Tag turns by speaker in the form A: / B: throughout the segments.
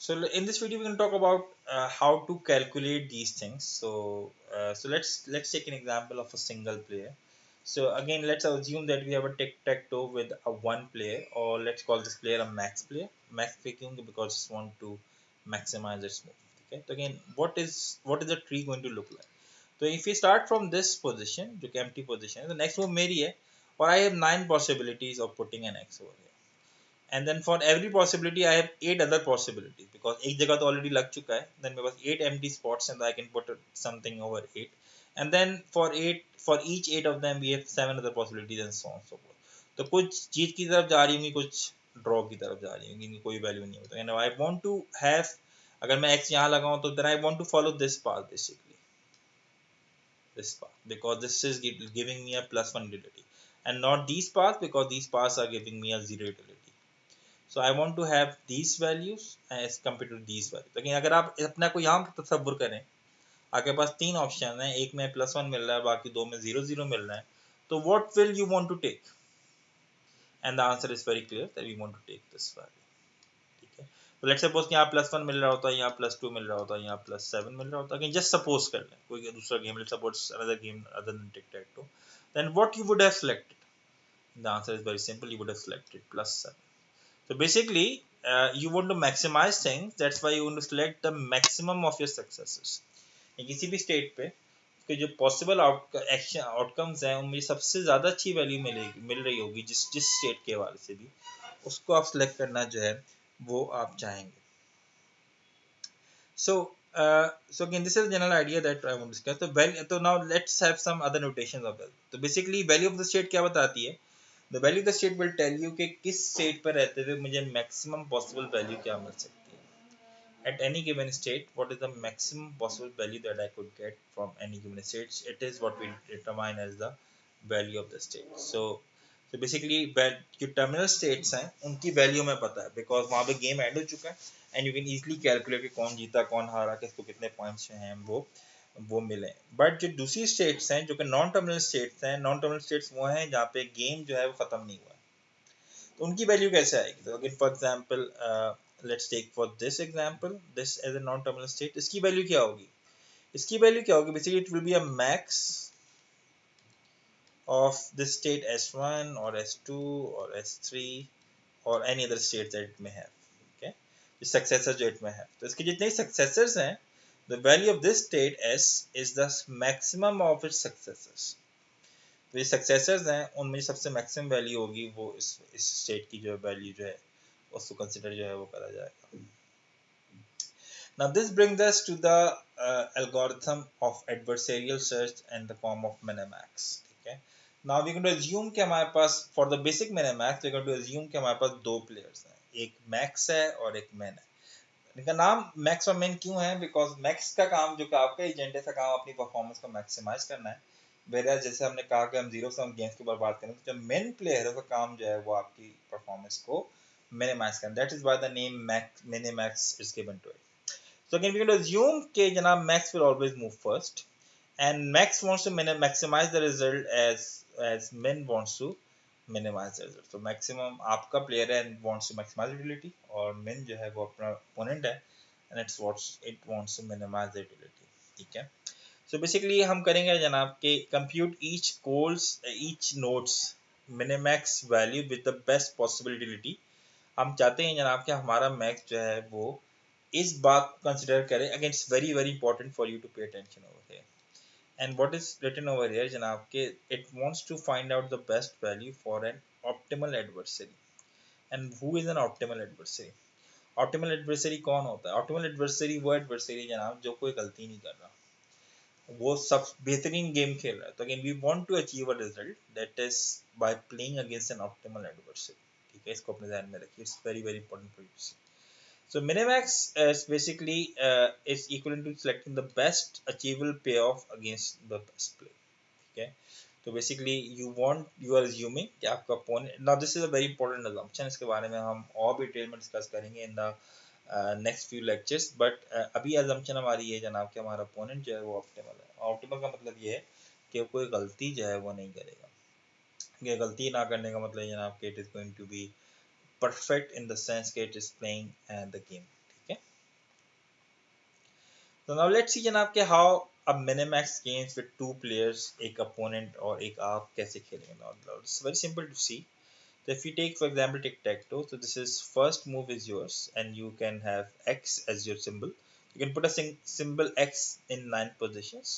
A: So in this video, we're going to talk about how to calculate these things. So let's take an example of a single player. So again, let's assume that we have a tic-tac-toe with a one player, or let's call this player a max player. Max picking because just want to maximize its move. Okay. So again, what is the tree going to look like? So if we start from this position, जो कि empty position है, the next move मेरी है, और I have 9 possibilities of putting an X over here. And then for every possibility I have 8 other possibilities because एक जगह तो already लग चुका है, then मेरे पास 8 empty spots and I can put something over 8, and then for each 8 of them we have 7 other possibilities and so on so forth. तो कुछ जीत की तरफ जा रही होंगी, कुछ ड्रॉ की तरफ जा रही होंगी, इनकी कोई वैल्यू नहीं होती. And I want to have, अगर मैं x यहाँ लगाऊं तो then I want to follow this path, basically this path, because this is giving me a +1 utility and not these paths because these paths are giving me a 0 utility. So I want to have these values as compared to these values. लेकिन अगर आप अपना को यहाँ पर तसव्वुर करें, आपके पास 3 option हैं, एक में +1 मिल रहा है, बाकी 2 में 0 0 मिल रहा है, तो what will you want to take? And the answer is very clear that we want to take this value. ठीक है, तो let's suppose कि यहाँ +1 मिल रहा होता है, यहाँ +2 मिल रहा होता है, यहाँ +7 मिल रहा होता है. Again just suppose कर लें कोई दूसरा game, let's suppose another game other than tic-tac-toe, then what you would have selected? The answer is very simple, you would have selected +7. So basically, you want to maximize things. That's why you want to select the maximum of your successes. किसी भी state पे उसके जो possible action outcomes हैं उनमें सबसे ज़्यादा अच्छी वैल्यू मिल रही होगी जिस जिस स्टेट के हवाले से भी, उसको आप सेलेक्ट करना जो है वो आप चाहेंगे. So so again this is the general idea that I want to discuss. So now let's have some other notations of value. तो basically value of the state क्या बताती है? The value of the state will tell you कि किस state पर रहते हुए मुझे maximum possible value क्या मिल सकती है. At any given state, what is the maximum possible value that I could get from any given state? It is what we determine as the value of the state. So basically जो terminal states हैं उनकी value हमें पता है because वहाँ पे game end हो चुका है and you can easily calculate कि कौन जीता कौन हारा किसको कितने points हैं वो मिले. बट जो दूसरी स्टेट्स हैं जो कि नॉन टर्मिनल स्टेट्स हैं, नॉन टर्मिनल स्टेट्स वो हैं जहाँ पे गेम जो है वो खत्म नहीं हुआ है, तो उनकी वैल्यू कैसे आएगी? तो again for example let's take for this example this as a non terminal state. इसकी वैल्यू क्या होगी? इसकी वैल्यू क्या होगी? Basically it will be a max of this state S1 or S2 or S3 or any other state that it may have. Okay, the successors जो it may have, तो इसके जितने successors हैं, the value of this state S is the maximum of its successors. तो ये successors हैं उनमें सबसे मैक्सिमम वैल्यू होगी वो इस स्टेट की जो वैल्यू जो है उसको कंसिडर जो है वो करा जाएगा. Now this brings us to the algorithm of adversarial search in the form of minimax. ठीक है, now we're going to assume कि हमारे पास for the basic minimax we're going to assume कि हमारे पास दो प्लेयर्स हैं, एक मैक्स है और एक मैन है. इनका नाम मैक्स और मेन क्यों है? बिकॉज मैक्स का काम जो कि आपका एजेंट है, इसका काम अपनी परफॉर्मेंस को मैक्सिमाइज करना है, वेयर जैसे हमने कहा कि हम जीरो सम गेम्स के ऊपर बात करें, तो जो मेन प्लेयर है उसका काम जो है वो आपकी परफॉर्मेंस को मिनिमाइज करना. That is why the name minimax is given to it. So again we can assume कि जनाब max will always move first and max wants to maximize the result as min wants to minimize the result. So maximum आपका player है and wants to maximize utility, और min जो है वो अपना opponent है and it wants to minimize the utility. ठीक है, so basically हम करेंगे जनाब कि compute each nodes minimax value with the best possible utility. हम चाहते हैं जनाब कि हमारा max जो है वो इस बात को कंसिडर करें. Again it's very very important for you to pay attention over here. And what is written over here जनाब के it wants to find out the best value for an optimal adversary. And who is an optimal adversary? Optimal adversary कौन होता है? Optimal adversary वो adversary जनाब जो कोई गलती नहीं कर रहा, वो सब बेहतरीन गेम खेल रहा है. तो again we want to achieve a result that is by playing against an optimal adversary. ठीक है, इसको अपने ध्यान में रखिए, it's very very important for you. So minimax is basically is equivalent to selecting the best achievable payoff against the best play. Okay, so basically you are assuming कि आपका opponent, now this is a very important assumption, इसके बारे में हम और भी detail में discuss करेंगे in the next few lectures, but अभी assumption हमारी ये जनाब कि हमारा opponent जो है वो optimal है. Optimal का मतलब ये है कि कोई गलती जो है वो नहीं करेगा. ये गलती ना करने का मतलब जनाब कि it is going to be perfect in the sense that it is playing the game. ठीक है, तो नाउ लेट्स सी जनाब के how a minimax games with two players, एक अपोनेंट और एक आप, कैसे खेलेंगे. Now it's very simple to see. So if you take, for example, tic-tac-toe, so this is first move is yours, and you can have X as your symbol. You can put a symbol X in 9 positions,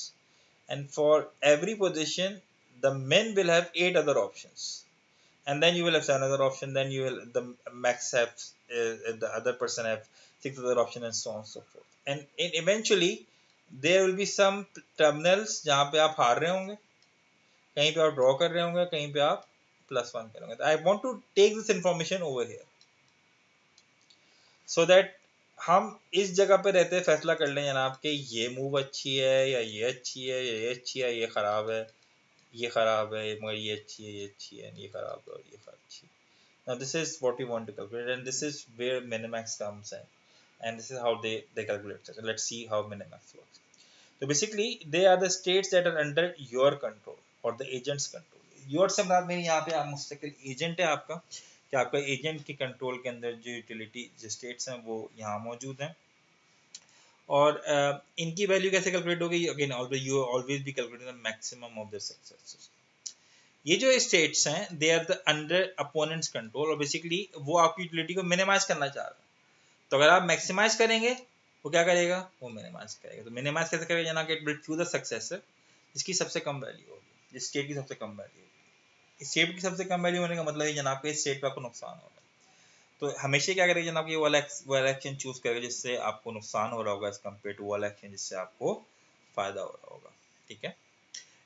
A: and for every position, the men will have 8 other options, and then you will have another option. Then you will the max have the other person have 6 other options, and so on and so forth. And eventually, there will be some terminals जहाँ पे आप हार रहे होंगे, कहीं पे आप draw कर रहे होंगे, कहीं पे आप +1 करेंगे. तो I want to take this information over here so that हम इस जगह पे रहते हैं फैसला कर लें जनाब कि ये मूव अच्छी है या ये अच्छी है या ये अच्छी है, ये ख़राब है, ये ख़राब है, मगर ये अच्छी है, ये अच्छी है, ये ख़राब है और ये अच्छी है. Now this is what we want to calculate, and this is where minimax comes in, and this is how they calculate it. So let's see how minimax works. So basically they are the states that are under your control or the agent's control. Your से बात मेरी यहाँ पे आप मुस्तकिल agent है आपका, कि आपका एजेंट के कंट्रोल के अंदर जो यूटिलिटी जो स्टेट्स हैं वो यहाँ मौजूद हैं. और इनकी वैल्यू कैसे कैलकुलेट होगी, again you always be calculating the maximum of the success. ये जो स्टेट्स हैं they are the under opponents control, और बेसिकली वो आपकी यूटिलिटी को मिनिमाइज करना चाह रहा है. तो अगर आप मैक्सिमाइज करेंगे वो क्या करेगा, वो मिनिमाइज करेगा. तो मिनिमाइज कैसे करेगा जनाब, it will choose the successor जिसकी सबसे कम वैल्यू होगी, जिस स्टेट की सबसे कम वैल्यू होगी. इस स्टेट की सबसे कम वैल्यू होने का मतलब है जनाब के इस स्टेट पर आपको नुकसान हो रहा है. तो हमेशा क्या करेगा जनाब, ये वाला एक्शन चूज करेगा जिससे आपको नुकसान हो रहा होगा एज कम्पेयर टू वाला एक्शन जिससे आपको फायदा हो रहा होगा. ठीक है.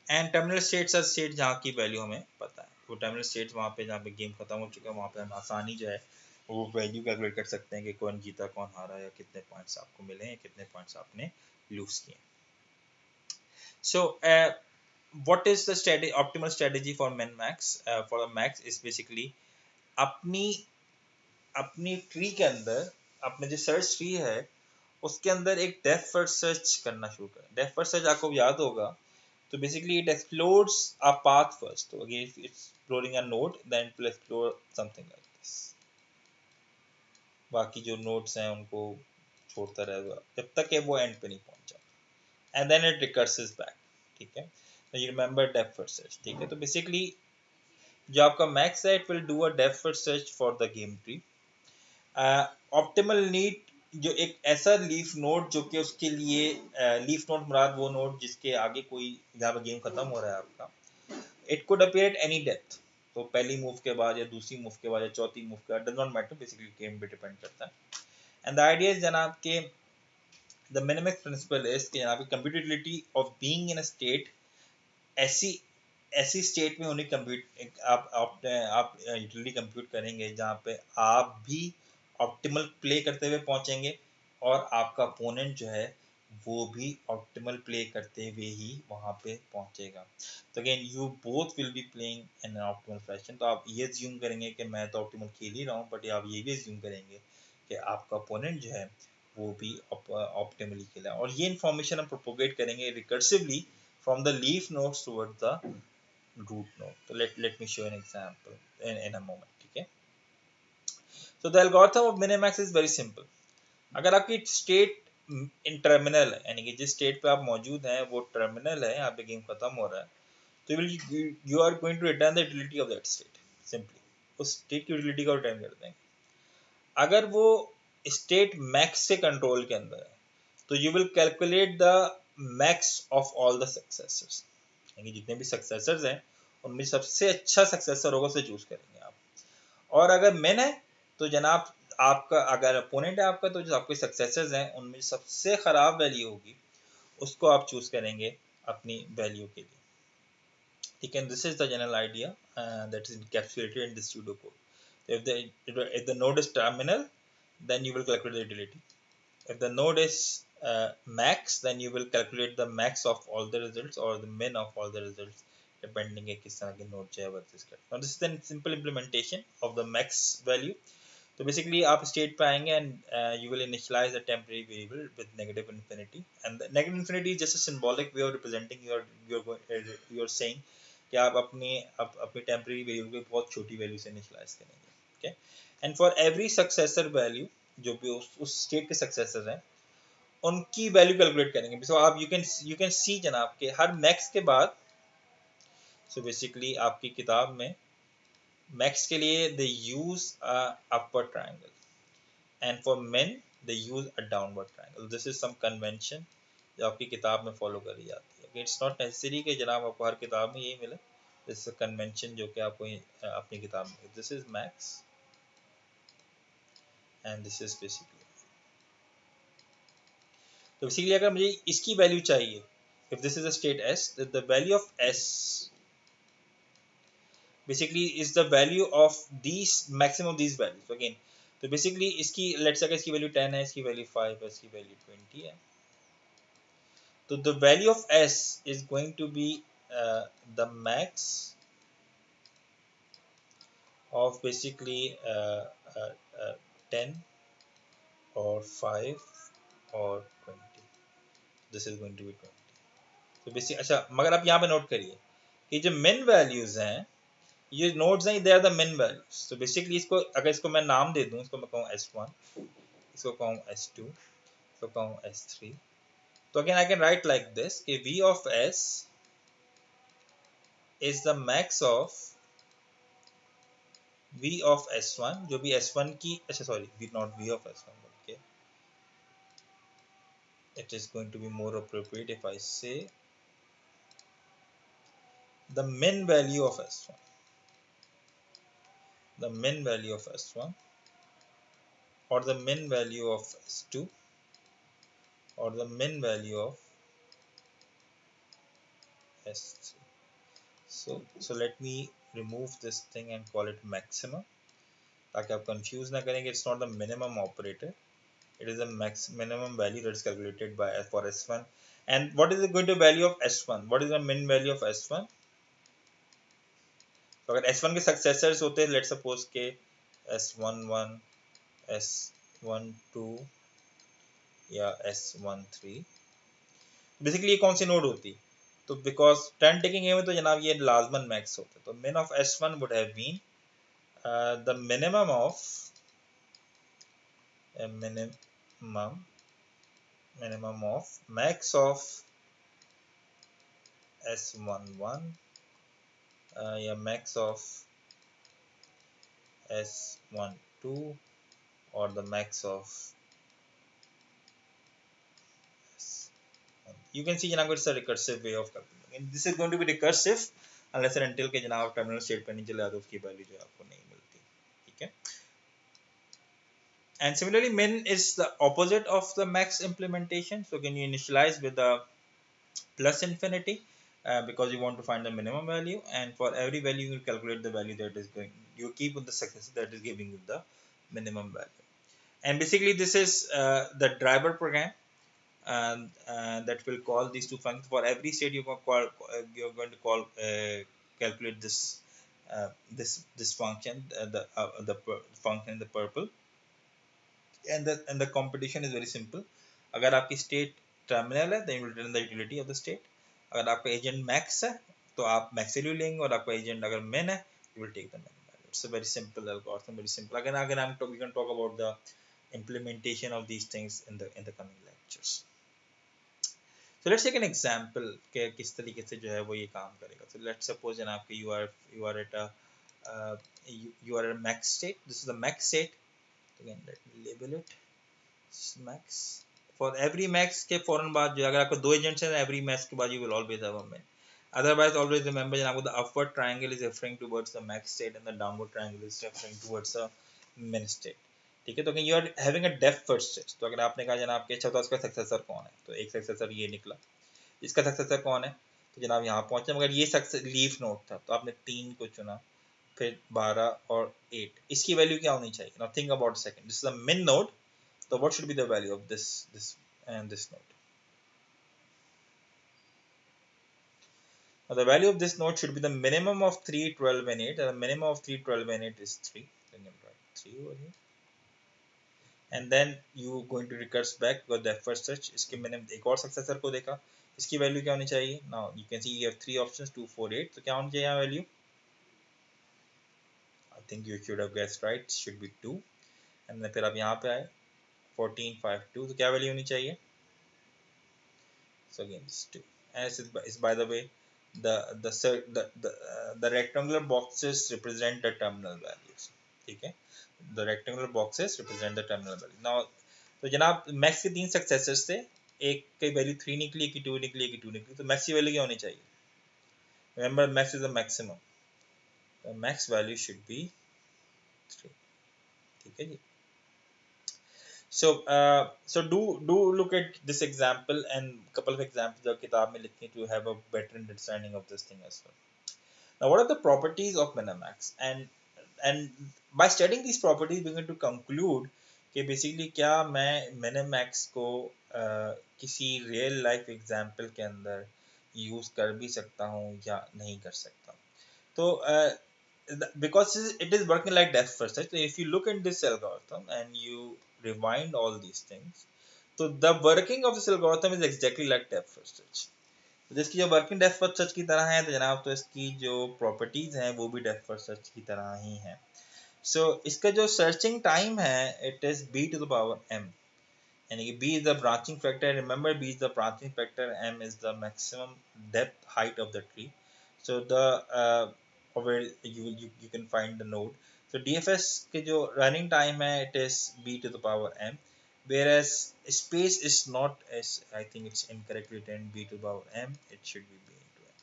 A: And terminal states are state जहाँ की वैल्यू हमें पता है. वो टर्मिनल स्टेट्स वहाँ पे जहाँ पे गेम खत्म हो चुका है वहाँ पे हम आसानी जो है वो वैल्यू कैलकुलेट कर सकते हैं कि कौन जीता कौन हारा, या कितने पॉइंट्स आपको मिले हैं, कितने पॉइंट्स आपने लूज किए. सो what is the optimal strategy for min max? For the max is basically अपनी अपनी ट्री के अंदर, अपने जो सर्च ट्री है उसके अंदर एक डेप्थ फर्स्ट सर्च करना शुरू करें. डेप्थ फर्स्ट सर्च आपको याद होगा, so basically it explores a path first. So again, if it's exploring a node, then it will explore something like this. बाकी जो नोड्स हैं उनको छोड़ता रहेगा जब तक कि वो एंड पे नहीं पहुंचा, एंड देन इट रिकर्सेस बैक. ठीक है. तो you remember depth first search. ठीक है. तो बेसिकली जो आपका मैक्स है it will do a depth first search for the game tree. Optimal need जो एक ऐसा लीफ नोड जो कि उसके लिए लीफ नोड मुराद वो नोड जिसके आगे कोई जहाँ पे गेम खत्म हो रहा है आपका, it could appear at any depth. तो पहली मूव के बाद या दूसरी मूव के बाद या चौथी मूव के बाद, does not matter, basically game पे डिपेंड करता है. एंड द आइडिया इज जनाब के द मिनिमम प्रिंसिपल इज कि जनाब computability of being in a state, ऐसी ऐसी स्टेट में उन्हें कंप्यूट आप यूटिलिटी कंप्यूट करेंगे जहाँ पे आप भी ऑप्टिमल प्ले करते हुए पहुंचेंगे और आपका अपोनेंट जो है वो भी ऑप्टिमल प्ले करते हुए ही वहाँ पे पहुंचेगा. तो again you both will be playing in optimal fashion. तो आप ये ज्यूम करेंगे कि मैं तो ऑप्टिमल खेल ही रहा हूँ, बट आप ये भी ज्यूम करेंगे कि आपका अपोनेंट जो है वो भी ऑप्टिमली खेला. और ये इन्फॉर्मेशन हम प्रोपोगेट करेंगे recursively from the leaf nodes towards the root node. So let me show an example in a moment. ठीक है. So the algorithm of minimax is very simple. अगर आपकी स्टेट इन टर्मिनल है, यानी कि जिस स्टेट पे आप मौजूद हैं वो टर्मिनल है, यहाँ पे गेम खत्म हो रहा है, तो you are going to return the utility of that state. Simply उस स्टेट की यूटिलिटी का रिटर्न कर देंगे. अगर वो स्टेट मैक्स से कंट्रोल के अंदर है तो you will calculate the max of all the successors, यानी जितने भी सक्सेसर्स हैं उनमें सबसे अच्छा सक्सेसर होगा उसे चूज करेंगे आप. और अगर मिन है तो जनाब आपका, अगर अपोनेंट है आपका, तो जो आपके सक्सेसर्स हैं उनमें सबसे खराब वैल्यू होगी उसको आप चूज करेंगे अपनी वैल्यू के लिए. ठीक है. This is the general idea that is encapsulated in this pseudocode. If the node is terminal, then you will calculate the utility. If the node is max, then you will calculate the max of all the results or the min of all the results, depending on किस तरह की node चाहिए versus क्या. Now this is the simple implementation of the max value. तो basically आप state पे आएंगे and you will initialize a temporary variable with negative infinity, and the negative infinity is just a symbolic way of representing you're saying कि आप अपनी temporary variable को बहुत छोटी value से initialize करेंगे. Okay. And for every successor value जो भी उस state के successor हैं उनकी वैल्यू कैलकुलेट करेंगे। सो आप यू कैन सी जनाब के हर मैक्स के बाद, सो बेसिकली आपकी किताब में मैक्स के लिए they use upward triangle and for min they use a downward triangle. This is some convention जो आपकी किताब में फॉलो करी जाती है। इट्स नॉट नेसेसरी कि जनाब आपको हर किताब में यही मिले। दिस इज कन्वेंशन जो कि आपको अपनी किताब में, this is max and this is basically, तो बेसिकली अगर मुझे इसकी वैल्यू चाहिए, if this is a state s, the value of s basically is the value of these maximum of these values again। तो बेसिकली इसकी let's say इसकी value 10 है, इसकी वैल्यू 5 है, इसकी वैल्यू 20 है, तो the value of s is going to be the max of basically 10 or 5 or 20। this is going to be 20। तो बेसिक अच्छा, मगर आप यहाँ पे नोट करिए कि जो मिन वैल्यूज हैं, ये नोड्स हैं, दे आर द मिन वैल्यूज। तो बेसिकली इसको अगर इसको मैं नाम दे दूं, इसको मैं कहूँ S1, इसको कहूँ S2, इसको कहूँ S3, तो again I can write like this कि V of S is the max of V of S1, जो भी S1 की, अच्छा sorry, not V of S1, बल्कि it is going to be more appropriate if I say the min value of S1, the min value of S1 or the min value of S2 or the min value of S3। So let me remove this thing and call it maximum, ताकि आप confuse ना करेंगे। It's not the minimum operator, it is the minimum value that is calculated by for S1। And what is the going to value of S1? What is the min value of S1? तो अगर S1 के successors होते हैं, let's suppose के S11, S12 या S13, basically ये कौन सी node होती? तो बिकॉज 10 टेकिंग ए में तो जनाब ये लाजमन मैक्स होता है, तो min of S1 would have been the minimum of minimum of max of S11 या max of S12 or the max of S1। You can see जनाब it's a recursive way of calculating, and this is going to be recursive unless and until के जनाब terminal state पे नहीं चले आते, उसकी value जो आपको नहीं मिलती। ठीक है, and similarly min is the opposite of the max implementation, so can you initialize with the plus infinity because you want to find the minimum value, and for every value you calculate the value that is going, you keep with the success that is giving you the minimum value। And basically this is the driver program, and that will call these two functions for every state. You're going to call calculate this this function, the function in the purple, and the competition is very simple। अगर आपकी state terminal है, then you will return the utility of the state। अगर आपका agent max है तो आप max value लेंगे, और आपका एजेंट अगर min है, you will take the min value। It's a very simple algorithm, very simple। अगर हम we can talk about the implementation of these things in the coming lectures। So let's take an example कि किस तरीके से जो है वो ये काम करेगा। So let's suppose जनाब कि you are at a you are at a max state। This is the max state। Again let me label it max। for every max के फौरन बाद जो अगर आपको दो एजेंट्स हैं, every max के बाद you will always have a min। otherwise always remember जनाब the upward triangle is referring towards the max state and the downward triangle is referring towards the min state। ठीक है, तो अगर you are having a depth first state, तो अगर आपने कहा जनाब कि अच्छा तो उसका सक्सेसर कौन है, तो एक सक्सेसर ये निकला, इसका सक्सेसर कौन है, तो जनाब यहाँ पहुंचे, मगर ये सक्सेस लीफ नोड था, तो आपने 3 को चुना, फिर 12 और 8, इसकी वैल्यू क्या होनी चाहिए? Now think about second, this is the मिन node, so what should be the value of this and this node? Now the value of this node should be the minimum of 3, 12 and 8, and the minimum of 3, 12 and 8 is 3, then you write 3 over here, and then you going to recurse back because that first search इसके minimum एक और successor को देखा, इसकी value क्या होनी चाहिए? Now you can see you have 3 options 2, 4, 8, तो क्या होनी चाहिए यहाँ value? I think you should have guessed right, should be 2, and then फिर आप यहाँ पे आए 14, 5, 2, तो क्या वैल्यू होनी चाहिए? So again this is 2, and is by the way the rectangular boxes represent the terminal values. Okay, the rectangular boxes represent the terminal value. Now तो जनाब मैक्स के 3 सक्सेसर्स थे, एक की वैल्यू 3 निकली, एक की 2 निकली, एक की 2 निकली, तो मैक्स की वैल्यू क्या होनी चाहिए? Remember max is the maximum, the max value should be 3. ठीक है जी. So do look at this example and couple of examples जो किताब में लिखे to have a better understanding of this thing as well. Now what are the properties of Minimax, and by studying these properties we're going to conclude कि basically क्या मैं Minimax को किसी real life example के अंदर use कर भी सकता हूँ या नहीं कर सकता. तो because it is working like depth first search, so if you look at this algorithm and you rewind all these things, so the working of this algorithm is exactly like depth first search. तो जिसकी जो working depth first search की तरह है, तो जनाब तो इसकी जो प्रॉपर्टीज हैं वो भी डेप्थ फर्स्ट सर्च की तरह ही हैं. सो इसका जो सर्चिंग टाइम है it is b to the power m, यानी कि b is the branching factor. Remember, b is the branching factor, m is the maximum depth height of the tree. So the where you can find the node. So DFS के जो running time है it is b to the power m, whereas space is not, as I think it's incorrectly written b to the power m, it should be b into m.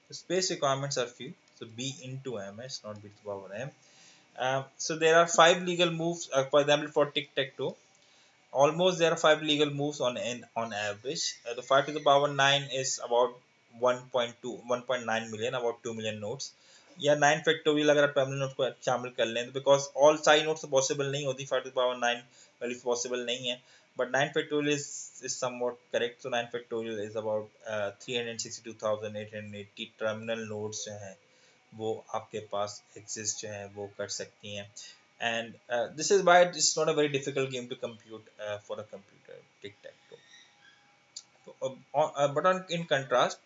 A: The space requirements are few, so b into m is not b to the power m. So there are 5 legal moves, for example for tic-tac-toe. Almost there are 5 legal moves on average. The 5 to the power 9 is about 1.9 million, about 2 million notes. या 9 factorial अगर आप terminal note को शामिल कर लें, तो because all side notes possible नहीं होती, 5 to the power 9 value possible नहीं है, but 9 factorial is somewhat correct. So 9 factorial is about 362,880 terminal nodes जो हैं वो आपके पास एग्जिस्ट जो है वो कर सकती हैं. And this is why it's not a very difficult game to compute for a computer, tic-tac-toe. But in contrast,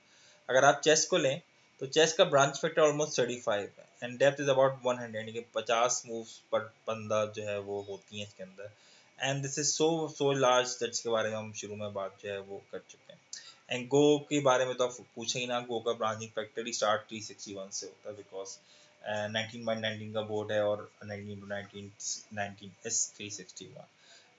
A: अगर आप चेस को लें तो चेस का ब्रांच फैक्टर ऑलमोस्ट 35 है एंड डेप्थ इज अबाउट 100, यानी कि 50 मूव्स पर बंदा जो है वो होती हैं इसके अंदर. And this is so large that इसके बारे में हम शुरू में बात जो है वो कर चुके हैं. एंड गो के बारे में तो आप पूछे ही ना, गो का ब्रांचिंग फैक्टर ही स्टार्ट 361 से होता है, बिकॉज 19/19 का बोर्ड है और 19 is 361,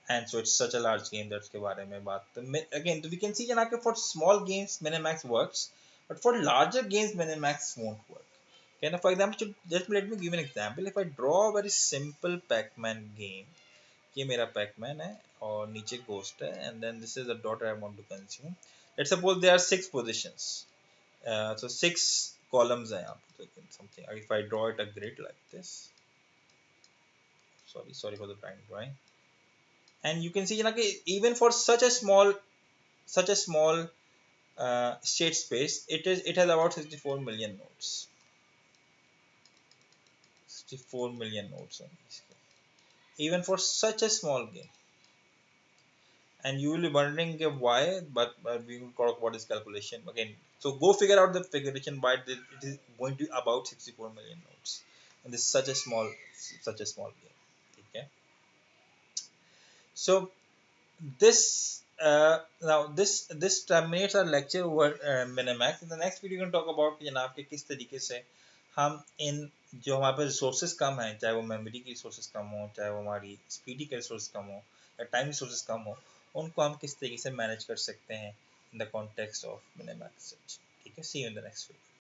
A: and so it's such a large game that उसके बारे में बात. तो again we can see जना कि for small games Minimax works, but for larger games Minimax won't work. Okay, now for example, just let me give an example. If I draw a very simple Pac-Man game, ये मेरा Pac-Man है और नीचे Ghost है, and then this is the dot I want to consume. Let's suppose there are 6 positions, so 6 columns हैं यहाँ पे, something. If I draw it a grid like this, sorry for the blind drawing, and you can see कि even for such a small state space, it has about 64 million nodes. 64 million nodes on this game, even for such a small game. And you will be wondering why, but we will talk about this calculation again. So go figure out the figuration why it is going to be about 64 million nodes, and this is such a small game. Okay, so this this terminates our lecture over Minimax. In the next video, we're going to talk about जनाब कि किस तरीके से हम इन जो हमारे पास resources कम हैं, चाहे वो मेमोरी की रिसोर्सेज कम हो, चाहे वो हमारी स्पीडी के रिसोर्स कम हो या टाइम रिसोर्सेज कम हो, उनको हम किस तरीके से मैनेज कर सकते हैं in the context of Minimax. ठीक है, see you in the next video.